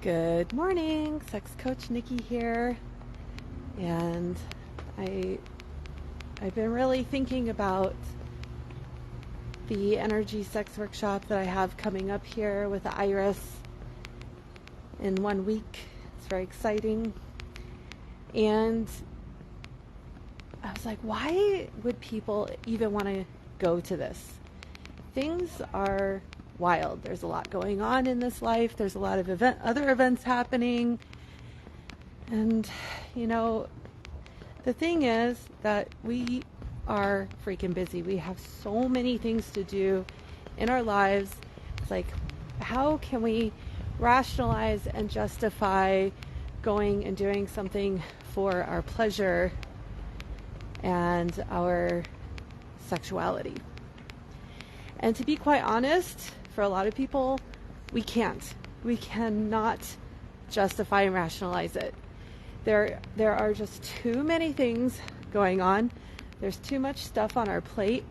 Good morning, sex coach Nikki here, and I've been really thinking about the energy sex workshop that I have coming up here with Iris in 1 week. It's very exciting, and I was like, why would people even want to go to this? Things are wild. There's a lot going on in this life. There's a lot of other events happening. And, the thing is that we are freaking busy. We have so many things to do in our lives. It's like, how can we rationalize and justify going and doing something for our pleasure and our sexuality? And to be quite honest, for a lot of people, we can't. We cannot justify and rationalize it. There are just too many things going on. There's too much stuff on our plate.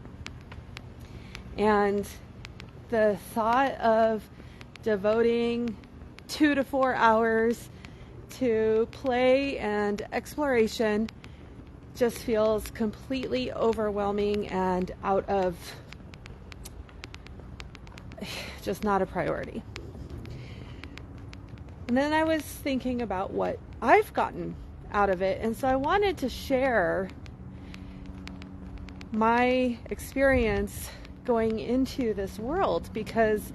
And the thought of devoting 2 to 4 hours to play and exploration just feels completely overwhelming and out of just not a priority. And then I was thinking about what I've gotten out of it, and so I wanted to share my experience going into this world, because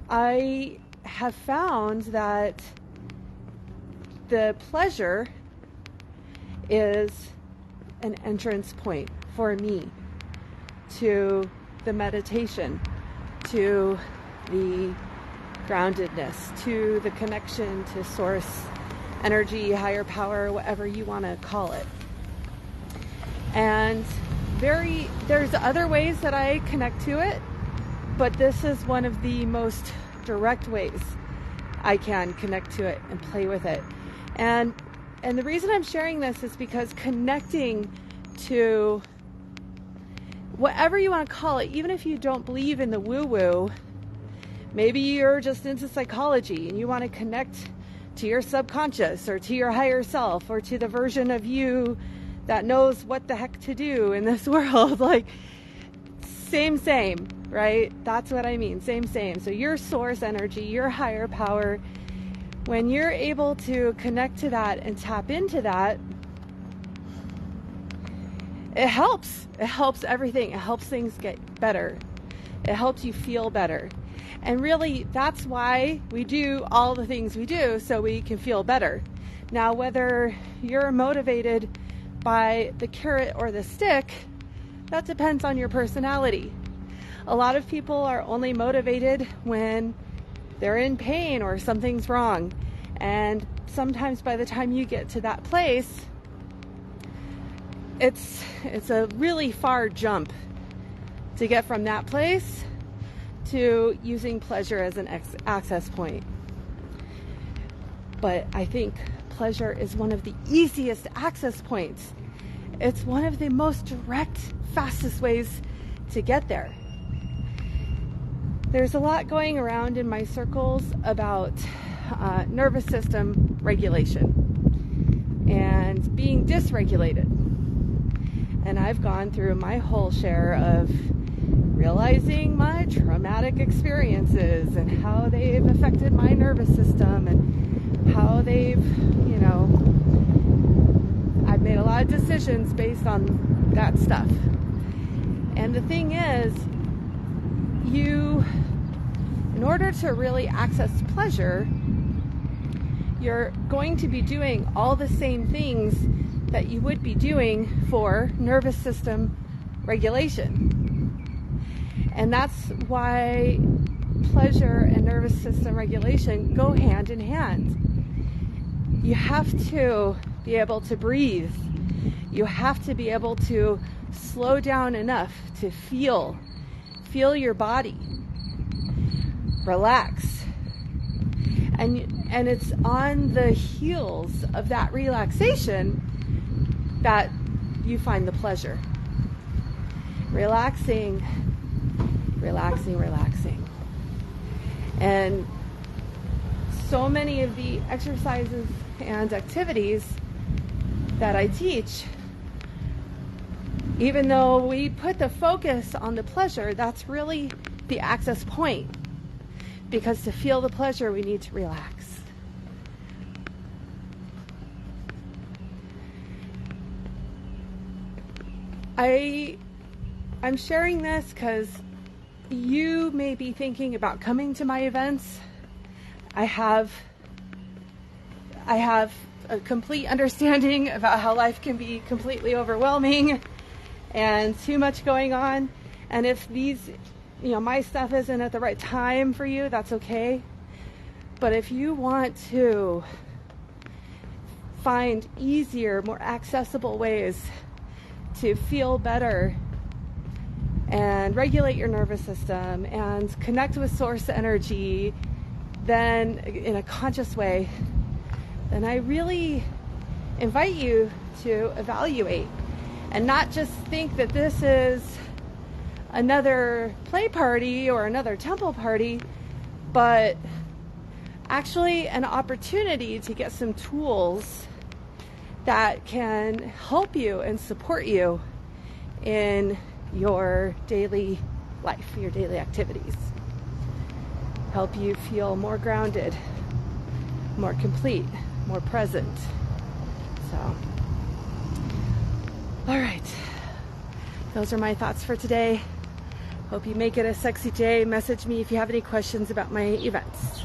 I have found that the pleasure is an entrance point for me to the meditation, to the groundedness, to the connection to source energy, higher power, whatever you want to call it. And there's other ways that I connect to it, but this is one of the most direct ways I can connect to it and play with it. And the reason I'm sharing this is because connecting to whatever you want to call it, even if you don't believe in the woo-woo, maybe you're just into psychology and you want to connect to your subconscious or to your higher self or to the version of you that knows what the heck to do in this world. Like, same, right? That's what I mean. Same. So your source energy, your higher power, when you're able to connect to that and tap into that, it helps. It helps everything. It helps things get better. It helps you feel better. And really, that's why we do all the things we do, so we can feel better. Now, whether you're motivated by the carrot or the stick, that depends on your personality. A lot of people are only motivated when they're in pain or something's wrong. And sometimes by the time you get to that place, it's a really far jump to get from that place to using pleasure as an access point. But I think pleasure is one of the easiest access points. It's one of the most direct, fastest ways to get there. There's a lot going around in my circles about nervous system regulation and being dysregulated. And I've gone through my whole share of realizing my traumatic experiences and how they've affected my nervous system and how they've, I've made a lot of decisions based on that stuff. And the thing is, in order to really access pleasure, you're going to be doing all the same things that you would be doing for nervous system regulation. And that's why pleasure and nervous system regulation go hand in hand. You have to be able to breathe. You have to be able to slow down enough to feel your body, relax. And it's on the heels of that relaxation that you find the pleasure. Relaxing. And so many of the exercises and activities that I teach, even though we put the focus on the pleasure, that's really the access point. Because to feel the pleasure, we need to relax. I'm sharing this because you may be thinking about coming to my events. I have a complete understanding about how life can be completely overwhelming and too much going on. And if these, my stuff isn't at the right time for you, that's okay. But if you want to find easier, more accessible ways to feel better and regulate your nervous system and connect with source energy, then in a conscious way, then I really invite you to evaluate and not just think that this is another play party or another temple party, but actually an opportunity to get some tools that can help you and support you in your daily life, your daily activities. Help you feel more grounded, more complete, more present. So, all right. Those are my thoughts for today. Hope you make it a sexy day. Message me if you have any questions about my events.